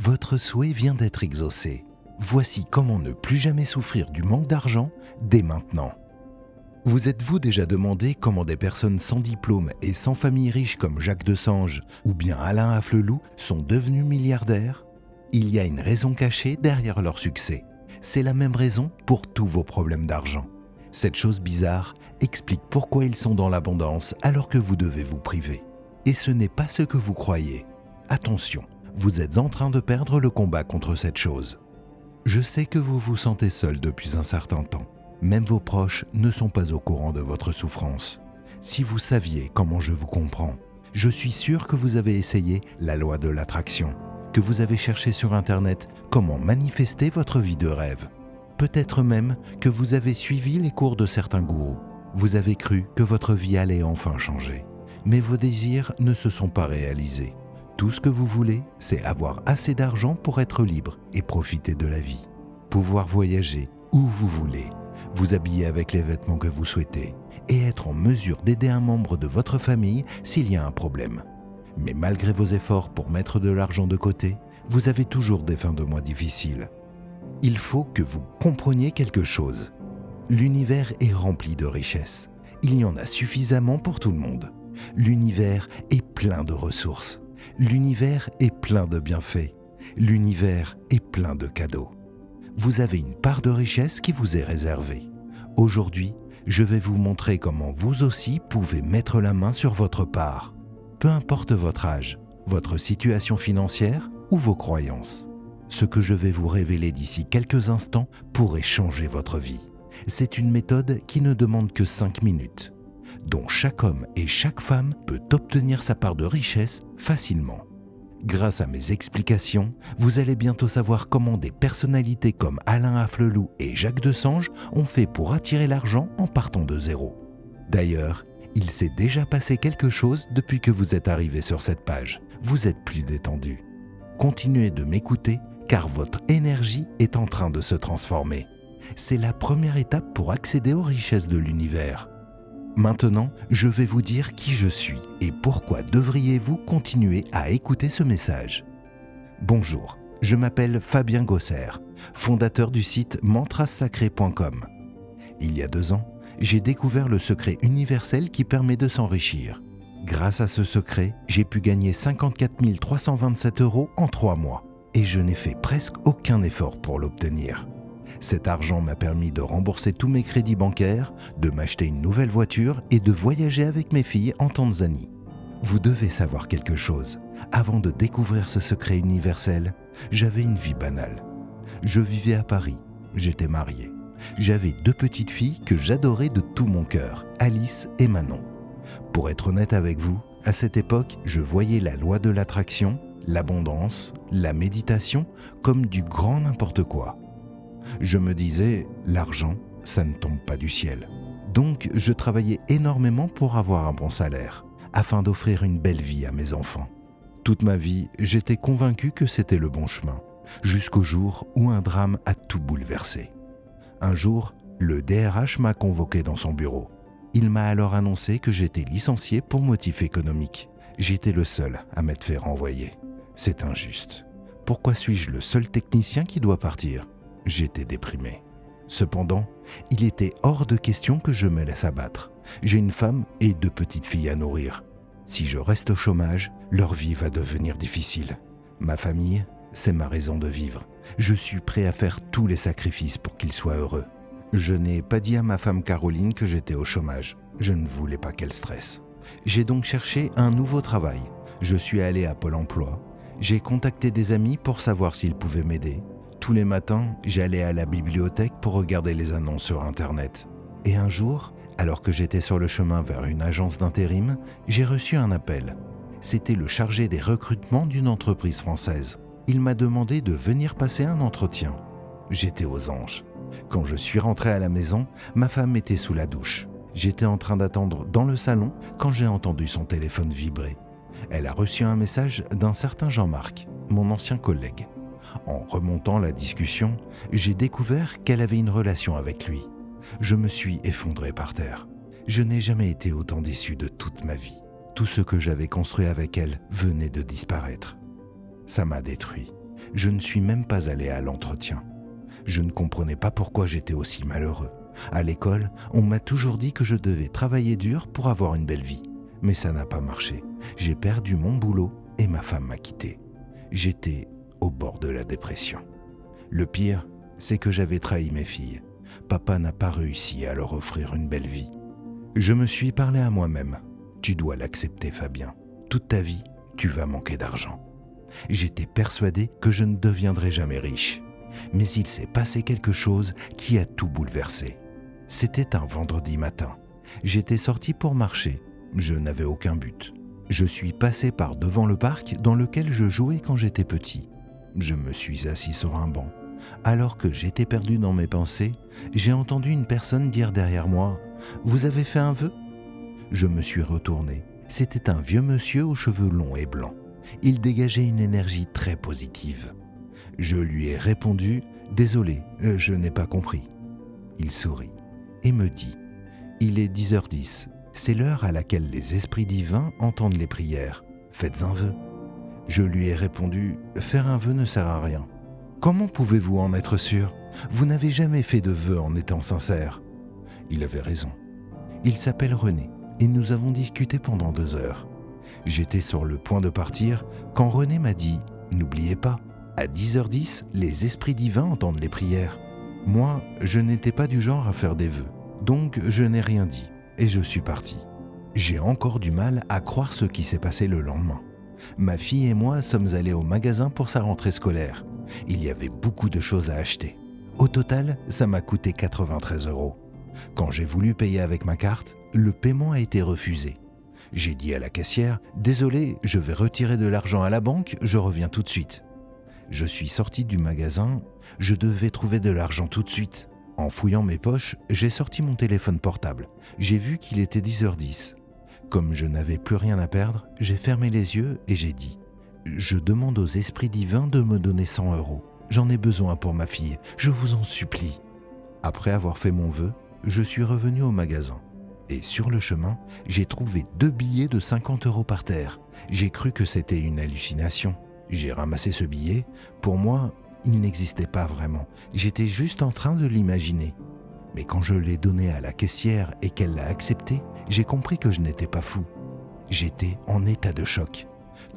Votre souhait vient d'être exaucé. Voici comment ne plus jamais souffrir du manque d'argent dès maintenant. Vous êtes-vous déjà demandé comment des personnes sans diplôme et sans famille riche comme Jacques Desange ou bien Alain Afflelou sont devenus milliardaires? Il y a une raison cachée derrière leur succès. C'est la même raison pour tous vos problèmes d'argent. Cette chose bizarre explique pourquoi ils sont dans l'abondance alors que vous devez vous priver. Et ce n'est pas ce que vous croyez. Attention, vous êtes en train de perdre le combat contre cette chose. Je sais que vous vous sentez seul depuis un certain temps. Même vos proches ne sont pas au courant de votre souffrance. Si vous saviez comment je vous comprends, je suis sûr que vous avez essayé la loi de l'attraction, que vous avez cherché sur Internet comment manifester votre vie de rêve. Peut-être même que vous avez suivi les cours de certains gourous. Vous avez cru que votre vie allait enfin changer. Mais vos désirs ne se sont pas réalisés. Tout ce que vous voulez, c'est avoir assez d'argent pour être libre et profiter de la vie. Pouvoir voyager où vous voulez, vous habiller avec les vêtements que vous souhaitez et être en mesure d'aider un membre de votre famille s'il y a un problème. Mais malgré vos efforts pour mettre de l'argent de côté, vous avez toujours des fins de mois difficiles. Il faut que vous compreniez quelque chose. L'univers est rempli de richesses. Il y en a suffisamment pour tout le monde. L'univers est plein de ressources. L'univers est plein de bienfaits. L'univers est plein de cadeaux. Vous avez une part de richesse qui vous est réservée. Aujourd'hui, je vais vous montrer comment vous aussi pouvez mettre la main sur votre part. Peu importe votre âge, votre situation financière ou vos croyances. Ce que je vais vous révéler d'ici quelques instants pourrait changer votre vie. C'est une méthode qui ne demande que 5 minutes, dont chaque homme et chaque femme peut obtenir sa part de richesse facilement. Grâce à mes explications, vous allez bientôt savoir comment des personnalités comme Alain Afflelou et Jacques Desange ont fait pour attirer l'argent en partant de zéro. D'ailleurs, il s'est déjà passé quelque chose depuis que vous êtes arrivé sur cette page. Vous êtes plus détendu. Continuez de m'écouter car votre énergie est en train de se transformer. C'est la première étape pour accéder aux richesses de l'univers. Maintenant, je vais vous dire qui je suis et pourquoi devriez-vous continuer à écouter ce message. Bonjour, je m'appelle Fabien Gosser, fondateur du site mantrassacrés.com. Il y a 2 ans, j'ai découvert le secret universel qui permet de s'enrichir. Grâce à ce secret, j'ai pu gagner 54 327 € en 3 mois et je n'ai fait presque aucun effort pour l'obtenir. Cet argent m'a permis de rembourser tous mes crédits bancaires, de m'acheter une nouvelle voiture et de voyager avec mes filles en Tanzanie. Vous devez savoir quelque chose. Avant de découvrir ce secret universel, j'avais une vie banale. Je vivais à Paris, j'étais marié. J'avais 2 petites filles que j'adorais de tout mon cœur, Alice et Manon. Pour être honnête avec vous, à cette époque, je voyais la loi de l'attraction, l'abondance, la méditation comme du grand n'importe quoi. Je me disais, l'argent, ça ne tombe pas du ciel. Donc, je travaillais énormément pour avoir un bon salaire, afin d'offrir une belle vie à mes enfants. Toute ma vie, j'étais convaincu que c'était le bon chemin, jusqu'au jour où un drame a tout bouleversé. Un jour, le DRH m'a convoqué dans son bureau. Il m'a alors annoncé que j'étais licencié pour motif économique. J'étais le seul à m'être fait renvoyer. C'est injuste. Pourquoi suis-je le seul technicien qui doit partir ? J'étais déprimé. Cependant, il était hors de question que je me laisse abattre. J'ai une femme et 2 petites filles à nourrir. Si je reste au chômage, leur vie va devenir difficile. Ma famille, c'est ma raison de vivre. Je suis prêt à faire tous les sacrifices pour qu'ils soient heureux. Je n'ai pas dit à ma femme Caroline que j'étais au chômage. Je ne voulais pas qu'elle stresse. J'ai donc cherché un nouveau travail. Je suis allé à Pôle emploi. J'ai contacté des amis pour savoir s'ils pouvaient m'aider. Tous les matins, j'allais à la bibliothèque pour regarder les annonces sur Internet. Et un jour, alors que j'étais sur le chemin vers une agence d'intérim, j'ai reçu un appel. C'était le chargé des recrutements d'une entreprise française. Il m'a demandé de venir passer un entretien. J'étais aux anges. Quand je suis rentré à la maison, ma femme était sous la douche. J'étais en train d'attendre dans le salon quand j'ai entendu son téléphone vibrer. Elle a reçu un message d'un certain Jean-Marc, mon ancien collègue. En remontant la discussion, j'ai découvert qu'elle avait une relation avec lui. Je me suis effondré par terre. Je n'ai jamais été autant déçu de toute ma vie. Tout ce que j'avais construit avec elle venait de disparaître. Ça m'a détruit. Je ne suis même pas allé à l'entretien. Je ne comprenais pas pourquoi j'étais aussi malheureux. À l'école, on m'a toujours dit que je devais travailler dur pour avoir une belle vie. Mais ça n'a pas marché. J'ai perdu mon boulot et ma femme m'a quitté. J'étais au bord de la dépression. Le pire, c'est que j'avais trahi mes filles. Papa n'a pas réussi à leur offrir une belle vie. Je me suis parlé à moi-même. Tu dois l'accepter, Fabien. Toute ta vie, tu vas manquer d'argent. J'étais persuadé que je ne deviendrais jamais riche. Mais il s'est passé quelque chose qui a tout bouleversé. C'était un vendredi matin. J'étais sorti pour marcher. Je n'avais aucun but. Je suis passé par devant le parc dans lequel je jouais quand j'étais petit. Je me suis assis sur un banc. Alors que j'étais perdu dans mes pensées, j'ai entendu une personne dire derrière moi « Vous avez fait un vœu ?» Je me suis retourné. C'était un vieux monsieur aux cheveux longs et blancs. Il dégageait une énergie très positive. Je lui ai répondu « Désolé, je n'ai pas compris ». Il sourit et me dit « Il est 10h10, c'est l'heure à laquelle les esprits divins entendent les prières. Faites un vœu. » Je lui ai répondu « Faire un vœu ne sert à rien. » Comment pouvez-vous en être sûr? Vous n'avez jamais fait de vœu en étant sincère. Il avait raison. Il s'appelle René et nous avons discuté pendant 2 heures. J'étais sur le point de partir quand René m'a dit « N'oubliez pas, à 10h10, les esprits divins entendent les prières. » Moi, je n'étais pas du genre à faire des vœux, donc je n'ai rien dit et je suis parti. J'ai encore du mal à croire ce qui s'est passé le lendemain. Ma fille et moi sommes allés au magasin pour sa rentrée scolaire. Il y avait beaucoup de choses à acheter. Au total, ça m'a coûté 93 €. Quand j'ai voulu payer avec ma carte, le paiement a été refusé. J'ai dit à la caissière « Désolé, je vais retirer de l'argent à la banque, je reviens tout de suite. » Je suis sorti du magasin, je devais trouver de l'argent tout de suite. En fouillant mes poches, j'ai sorti mon téléphone portable. J'ai vu qu'il était 10h10. Comme je n'avais plus rien à perdre, j'ai fermé les yeux et j'ai dit « Je demande aux esprits divins de me donner 100 €. J'en ai besoin pour ma fille, je vous en supplie. » Après avoir fait mon vœu, je suis revenu au magasin. Et sur le chemin, j'ai trouvé 2 billets de 50 € par terre. J'ai cru que c'était une hallucination. J'ai ramassé ce billet. Pour moi, il n'existait pas vraiment. J'étais juste en train de l'imaginer. Mais quand je l'ai donné à la caissière et qu'elle l'a accepté, j'ai compris que je n'étais pas fou. J'étais en état de choc.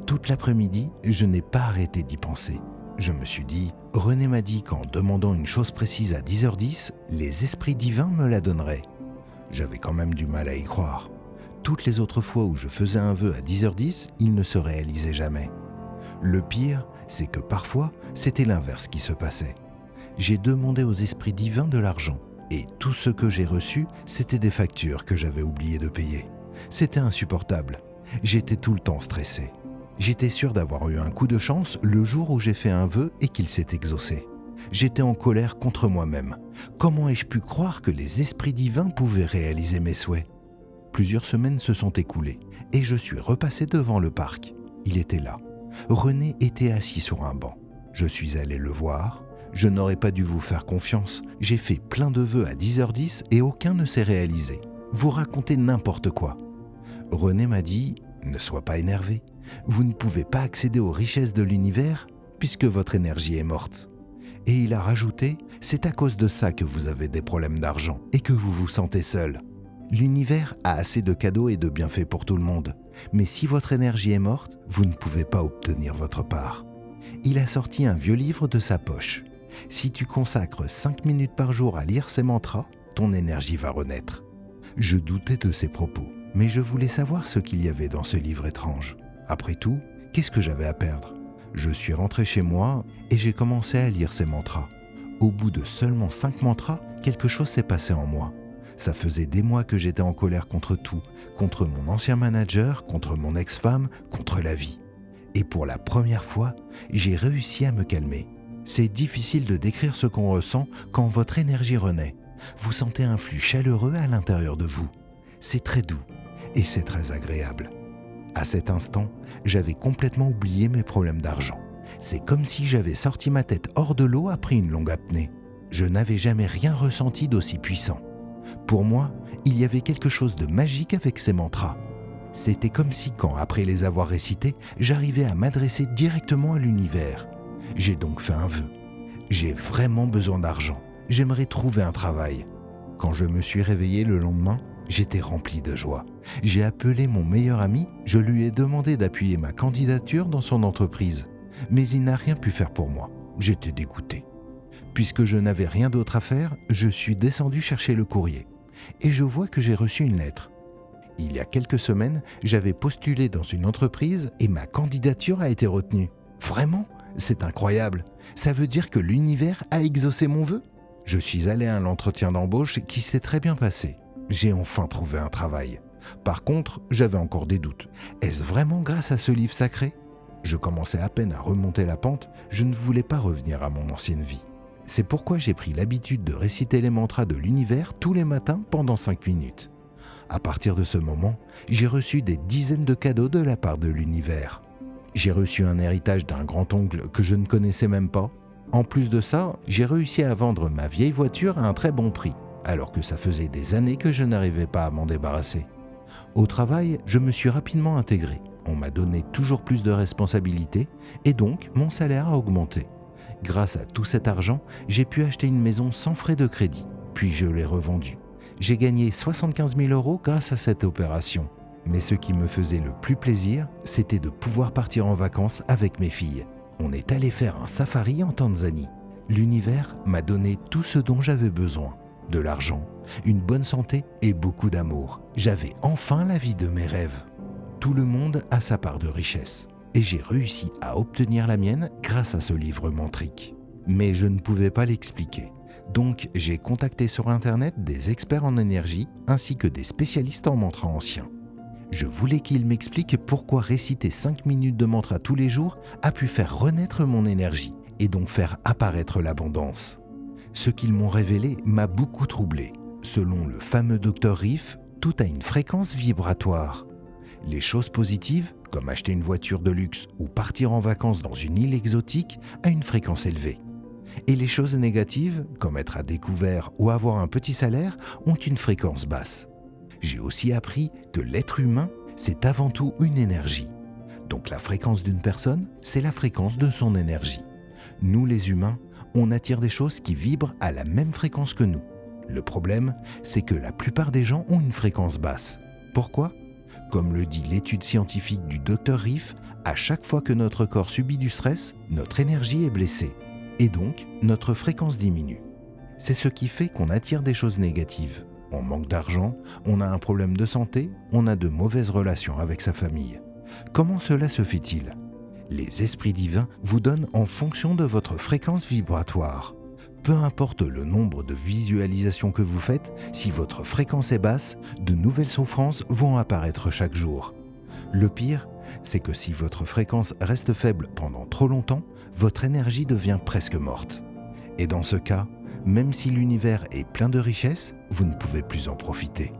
Toute l'après-midi, je n'ai pas arrêté d'y penser. Je me suis dit, René m'a dit qu'en demandant une chose précise à 10h10, les esprits divins me la donneraient. J'avais quand même du mal à y croire. Toutes les autres fois où je faisais un vœu à 10h10, il ne se réalisait jamais. Le pire, c'est que parfois, c'était l'inverse qui se passait. J'ai demandé aux esprits divins de l'argent, et tout ce que j'ai reçu, c'était des factures que j'avais oublié de payer. C'était insupportable. J'étais tout le temps stressé. J'étais sûr d'avoir eu un coup de chance le jour où j'ai fait un vœu et qu'il s'est exaucé. J'étais en colère contre moi-même. Comment ai-je pu croire que les esprits divins pouvaient réaliser mes souhaits? Plusieurs semaines se sont écoulées et je suis repassé devant le parc. Il était là. René était assis sur un banc. Je suis allé le voir. Je n'aurais pas dû vous faire confiance. J'ai fait plein de vœux à 10h10 et aucun ne s'est réalisé. Vous racontez n'importe quoi. René m'a dit « Ne sois pas énervé. Vous ne pouvez pas accéder aux richesses de l'univers puisque votre énergie est morte. » Et il a rajouté « C'est à cause de ça que vous avez des problèmes d'argent et que vous vous sentez seul. L'univers a assez de cadeaux et de bienfaits pour tout le monde. Mais si votre énergie est morte, vous ne pouvez pas obtenir votre part. » Il a sorti un vieux livre de sa poche. « Si tu consacres 5 minutes par jour à lire ces mantras, ton énergie va renaître. » Je doutais de ses propos, mais je voulais savoir ce qu'il y avait dans ce livre étrange. Après tout, qu'est-ce que j'avais à perdre? Je suis rentré chez moi et j'ai commencé à lire ces mantras. Au bout de seulement 5 mantras, quelque chose s'est passé en moi. Ça faisait des mois que j'étais en colère contre tout, contre mon ancien manager, contre mon ex-femme, contre la vie. Et pour la première fois, j'ai réussi à me calmer. C'est difficile de décrire ce qu'on ressent quand votre énergie renaît. Vous sentez un flux chaleureux à l'intérieur de vous. C'est très doux et c'est très agréable. À cet instant, j'avais complètement oublié mes problèmes d'argent. C'est comme si j'avais sorti ma tête hors de l'eau après une longue apnée. Je n'avais jamais rien ressenti d'aussi puissant. Pour moi, il y avait quelque chose de magique avec ces mantras. C'était comme si quand, après les avoir récités, j'arrivais à m'adresser directement à l'univers. J'ai donc fait un vœu. J'ai vraiment besoin d'argent. J'aimerais trouver un travail. Quand je me suis réveillé le lendemain, j'étais rempli de joie. J'ai appelé mon meilleur ami, je lui ai demandé d'appuyer ma candidature dans son entreprise. Mais il n'a rien pu faire pour moi. J'étais dégoûté. Puisque je n'avais rien d'autre à faire, je suis descendu chercher le courrier. Et je vois que j'ai reçu une lettre. Il y a quelques semaines, j'avais postulé dans une entreprise et ma candidature a été retenue. Vraiment ? C'est incroyable. Ça veut dire que l'univers a exaucé mon vœu ? Je suis allé à l'entretien d'embauche qui s'est très bien passé. J'ai enfin trouvé un travail. Par contre, j'avais encore des doutes. Est-ce vraiment grâce à ce livre sacré ? Je commençais à peine à remonter la pente, je ne voulais pas revenir à mon ancienne vie. C'est pourquoi j'ai pris l'habitude de réciter les mantras de l'univers tous les matins pendant 5 minutes. À partir de ce moment, j'ai reçu des dizaines de cadeaux de la part de l'univers. J'ai reçu un héritage d'un grand-oncle que je ne connaissais même pas. En plus de ça, j'ai réussi à vendre ma vieille voiture à un très bon prix, alors que ça faisait des années que je n'arrivais pas à m'en débarrasser. Au travail, je me suis rapidement intégré. On m'a donné toujours plus de responsabilités et donc mon salaire a augmenté. Grâce à tout cet argent, j'ai pu acheter une maison sans frais de crédit, puis je l'ai revendue. J'ai gagné 75 000 € grâce à cette opération. Mais ce qui me faisait le plus plaisir, c'était de pouvoir partir en vacances avec mes filles. On est allé faire un safari en Tanzanie. L'univers m'a donné tout ce dont j'avais besoin. De l'argent, une bonne santé et beaucoup d'amour. J'avais enfin la vie de mes rêves. Tout le monde a sa part de richesse. Et j'ai réussi à obtenir la mienne grâce à ce livre mantrique. Mais je ne pouvais pas l'expliquer. Donc j'ai contacté sur Internet des experts en énergie ainsi que des spécialistes en mantras anciens. Je voulais qu'ils m'expliquent pourquoi réciter 5 minutes de mantra tous les jours a pu faire renaître mon énergie et donc faire apparaître l'abondance. Ce qu'ils m'ont révélé m'a beaucoup troublé. Selon le fameux Dr Riff, tout a une fréquence vibratoire. Les choses positives, comme acheter une voiture de luxe ou partir en vacances dans une île exotique, a une fréquence élevée. Et les choses négatives, comme être à découvert ou avoir un petit salaire, ont une fréquence basse. J'ai aussi appris que l'être humain, c'est avant tout une énergie. Donc la fréquence d'une personne, c'est la fréquence de son énergie. Nous les humains, on attire des choses qui vibrent à la même fréquence que nous. Le problème, c'est que la plupart des gens ont une fréquence basse. Pourquoi ? Comme le dit l'étude scientifique du Dr Riff, à chaque fois que notre corps subit du stress, notre énergie est blessée. Et donc, notre fréquence diminue. C'est ce qui fait qu'on attire des choses négatives. On manque d'argent, on a un problème de santé, on a de mauvaises relations avec sa famille. Comment cela se fait-il ? Les esprits divins vous donnent en fonction de votre fréquence vibratoire. Peu importe le nombre de visualisations que vous faites, si votre fréquence est basse, de nouvelles souffrances vont apparaître chaque jour. Le pire, c'est que si votre fréquence reste faible pendant trop longtemps, votre énergie devient presque morte. Et dans ce cas, même si l'univers est plein de richesses, vous ne pouvez plus en profiter.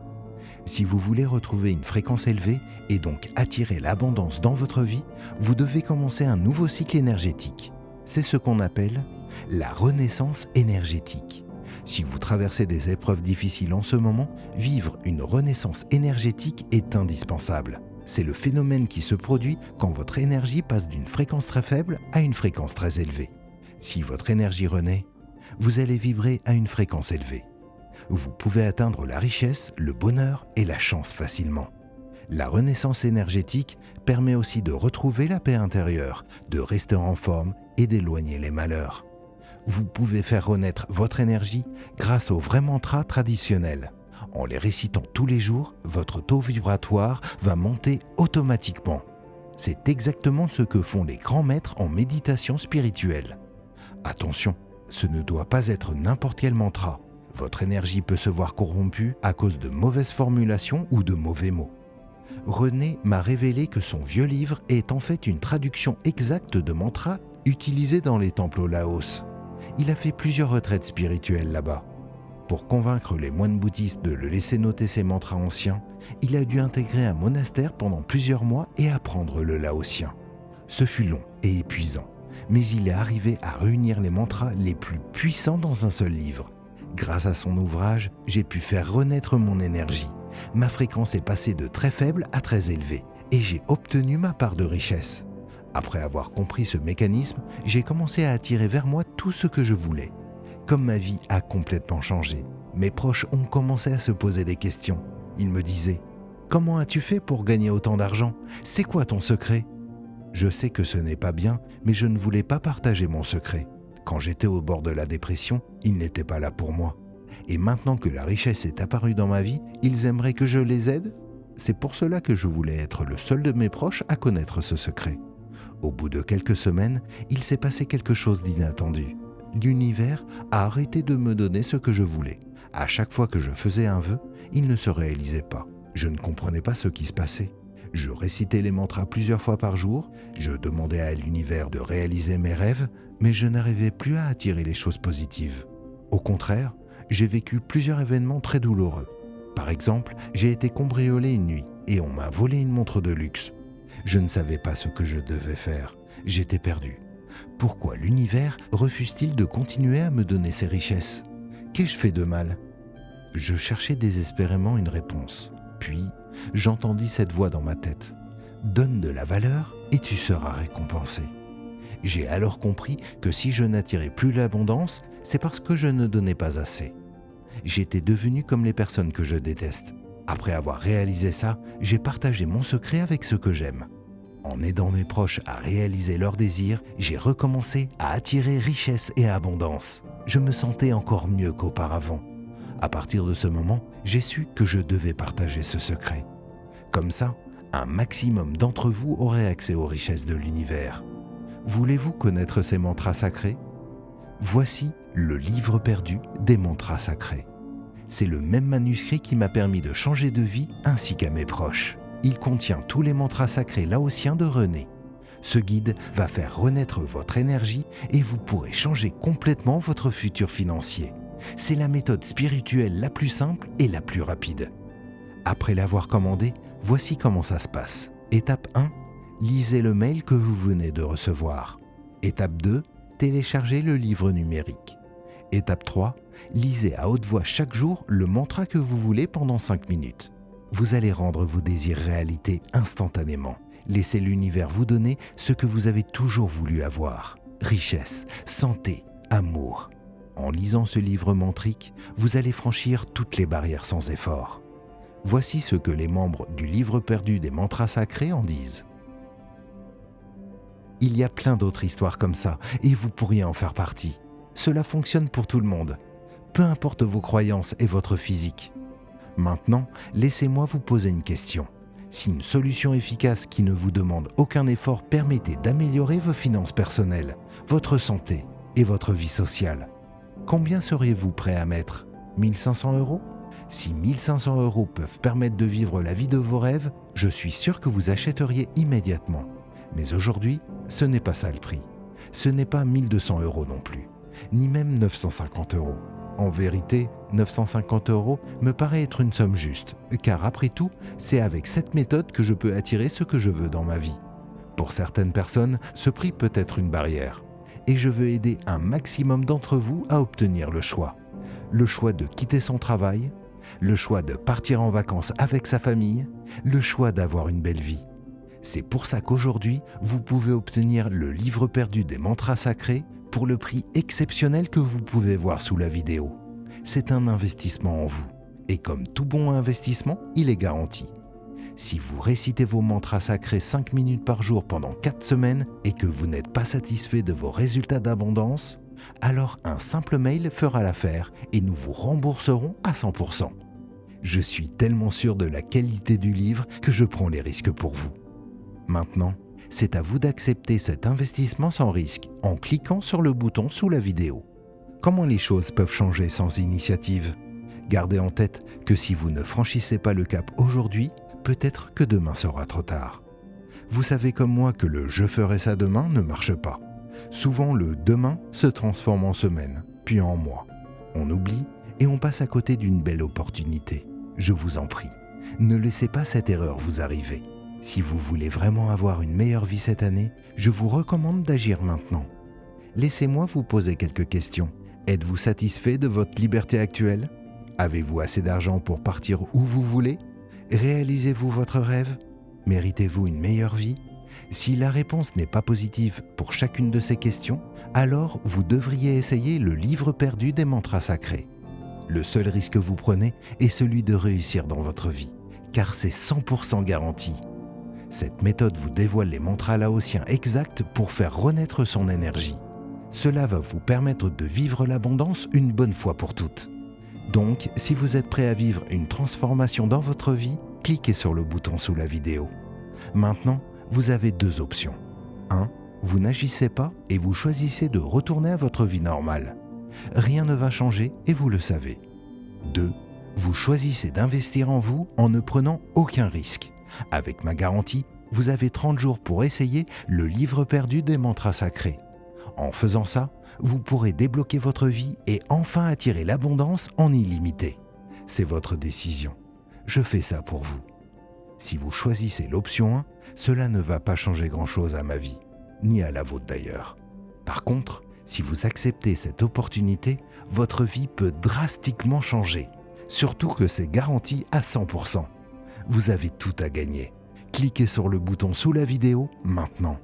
Si vous voulez retrouver une fréquence élevée et donc attirer l'abondance dans votre vie, vous devez commencer un nouveau cycle énergétique. C'est ce qu'on appelle la renaissance énergétique. Si vous traversez des épreuves difficiles en ce moment, vivre une renaissance énergétique est indispensable. C'est le phénomène qui se produit quand votre énergie passe d'une fréquence très faible à une fréquence très élevée. Si votre énergie renaît, vous allez vibrer à une fréquence élevée. Vous pouvez atteindre la richesse, le bonheur et la chance facilement. La renaissance énergétique permet aussi de retrouver la paix intérieure, de rester en forme et d'éloigner les malheurs. Vous pouvez faire renaître votre énergie grâce aux vrais mantras traditionnels. En les récitant tous les jours, votre taux vibratoire va monter automatiquement. C'est exactement ce que font les grands maîtres en méditation spirituelle. Attention, ce ne doit pas être n'importe quel mantra. Votre énergie peut se voir corrompue à cause de mauvaises formulations ou de mauvais mots. René m'a révélé que son vieux livre est en fait une traduction exacte de mantras utilisés dans les temples au Laos. Il a fait plusieurs retraites spirituelles là-bas. Pour convaincre les moines bouddhistes de le laisser noter ses mantras anciens, il a dû intégrer un monastère pendant plusieurs mois et apprendre le laotien. Ce fut long et épuisant, mais il est arrivé à réunir les mantras les plus puissants dans un seul livre. Grâce à son ouvrage, j'ai pu faire renaître mon énergie. Ma fréquence est passée de très faible à très élevée et j'ai obtenu ma part de richesse. Après avoir compris ce mécanisme, j'ai commencé à attirer vers moi tout ce que je voulais. Comme ma vie a complètement changé, mes proches ont commencé à se poser des questions. Ils me disaient « Comment as-tu fait pour gagner autant d'argent? C'est quoi ton secret ?» Je sais que ce n'est pas bien, mais je ne voulais pas partager mon secret. Quand j'étais au bord de la dépression, ils n'étaient pas là pour moi. Et maintenant que la richesse est apparue dans ma vie, ils aimeraient que je les aide? C'est pour cela que je voulais être le seul de mes proches à connaître ce secret. Au bout de quelques semaines, il s'est passé quelque chose d'inattendu. L'univers a arrêté de me donner ce que je voulais. À chaque fois que je faisais un vœu, il ne se réalisait pas. Je ne comprenais pas ce qui se passait. Je récitais les mantras plusieurs fois par jour, je demandais à l'univers de réaliser mes rêves, mais je n'arrivais plus à attirer les choses positives. Au contraire, j'ai vécu plusieurs événements très douloureux. Par exemple, j'ai été cambriolé une nuit et on m'a volé une montre de luxe. Je ne savais pas ce que je devais faire. J'étais perdu. Pourquoi l'univers refuse-t-il de continuer à me donner ces richesses? Qu'ai-je fait de mal? Je cherchais désespérément une réponse. Puis, j'entendis cette voix dans ma tête. « Donne de la valeur et tu seras récompensé. » J'ai alors compris que si je n'attirais plus l'abondance, c'est parce que je ne donnais pas assez. J'étais devenu comme les personnes que je déteste. Après avoir réalisé ça, j'ai partagé mon secret avec ceux que j'aime. En aidant mes proches à réaliser leurs désirs, j'ai recommencé à attirer richesse et abondance. Je me sentais encore mieux qu'auparavant. À partir de ce moment, j'ai su que je devais partager ce secret. Comme ça, un maximum d'entre vous auraient accès aux richesses de l'univers. Voulez-vous connaître ces mantras sacrés? Voici le livre perdu des mantras sacrés. C'est le même manuscrit qui m'a permis de changer de vie ainsi qu'à mes proches. Il contient tous les mantras sacrés laotiens de René. Ce guide va faire renaître votre énergie et vous pourrez changer complètement votre futur financier. C'est la méthode spirituelle la plus simple et la plus rapide. Après l'avoir commandé, voici comment ça se passe. Étape 1, lisez le mail que vous venez de recevoir. Étape 2, téléchargez le livre numérique. Étape 3, lisez à haute voix chaque jour le mantra que vous voulez pendant 5 minutes. Vous allez rendre vos désirs réalité instantanément. Laissez l'univers vous donner ce que vous avez toujours voulu avoir. Richesse, santé, amour. En lisant ce livre mantrique, vous allez franchir toutes les barrières sans effort. Voici ce que les membres du livre perdu des mantras sacrés en disent. Il y a plein d'autres histoires comme ça et vous pourriez en faire partie. Cela fonctionne pour tout le monde, peu importe vos croyances et votre physique. Maintenant, laissez-moi vous poser une question. Si une solution efficace qui ne vous demande aucun effort permettait d'améliorer vos finances personnelles, votre santé et votre vie sociale, combien seriez-vous prêt à mettre? 1500 €? Si 1500 € peuvent permettre de vivre la vie de vos rêves, je suis sûr que vous achèteriez immédiatement. Mais aujourd'hui, ce n'est pas ça le prix. Ce n'est pas 1200 € non plus, ni même 950 €. En vérité, 950 € me paraît être une somme juste, car après tout, c'est avec cette méthode que je peux attirer ce que je veux dans ma vie. Pour certaines personnes, ce prix peut être une barrière. Et je veux aider un maximum d'entre vous à obtenir le choix. Le choix de quitter son travail, le choix de partir en vacances avec sa famille, le choix d'avoir une belle vie. C'est pour ça qu'aujourd'hui, vous pouvez obtenir le livre perdu des mantras sacrés pour le prix exceptionnel que vous pouvez voir sous la vidéo. C'est un investissement en vous. Et comme tout bon investissement, il est garanti. Si vous récitez vos mantras sacrés 5 minutes par jour pendant 4 semaines et que vous n'êtes pas satisfait de vos résultats d'abondance, alors un simple mail fera l'affaire et nous vous rembourserons à 100%. Je suis tellement sûr de la qualité du livre que je prends les risques pour vous. Maintenant, c'est à vous d'accepter cet investissement sans risque en cliquant sur le bouton sous la vidéo. Comment les choses peuvent changer sans initiative? Gardez en tête que si vous ne franchissez pas le cap aujourd'hui, peut-être que demain sera trop tard. Vous savez comme moi que le « je ferai ça demain » ne marche pas. Souvent, le « demain » se transforme en semaine, puis en mois. On oublie et on passe à côté d'une belle opportunité. Je vous en prie, ne laissez pas cette erreur vous arriver. Si vous voulez vraiment avoir une meilleure vie cette année, je vous recommande d'agir maintenant. Laissez-moi vous poser quelques questions. Êtes-vous satisfait de votre liberté actuelle? Avez-vous assez d'argent pour partir où vous voulez? Réalisez-vous votre rêve? Méritez-vous une meilleure vie? Si la réponse n'est pas positive pour chacune de ces questions, alors vous devriez essayer le livre perdu des mantras sacrés. Le seul risque que vous prenez est celui de réussir dans votre vie, car c'est 100% garanti. Cette méthode vous dévoile les mantras laotiens exacts pour faire renaître son énergie. Cela va vous permettre de vivre l'abondance une bonne fois pour toutes. Donc, si vous êtes prêt à vivre une transformation dans votre vie, cliquez sur le bouton sous la vidéo. Maintenant, vous avez deux options. 1. Vous n'agissez pas et vous choisissez de retourner à votre vie normale. Rien ne va changer et vous le savez. 2. Vous choisissez d'investir en vous en ne prenant aucun risque. Avec ma garantie, vous avez 30 jours pour essayer le livre perdu des mantras sacrés. En faisant ça, vous pourrez débloquer votre vie et enfin attirer l'abondance en illimité. C'est votre décision. Je fais ça pour vous. Si vous choisissez l'option 1, cela ne va pas changer grand-chose à ma vie, ni à la vôtre d'ailleurs. Par contre, si vous acceptez cette opportunité, votre vie peut drastiquement changer. Surtout que c'est garanti à 100%. Vous avez tout à gagner. Cliquez sur le bouton sous la vidéo maintenant.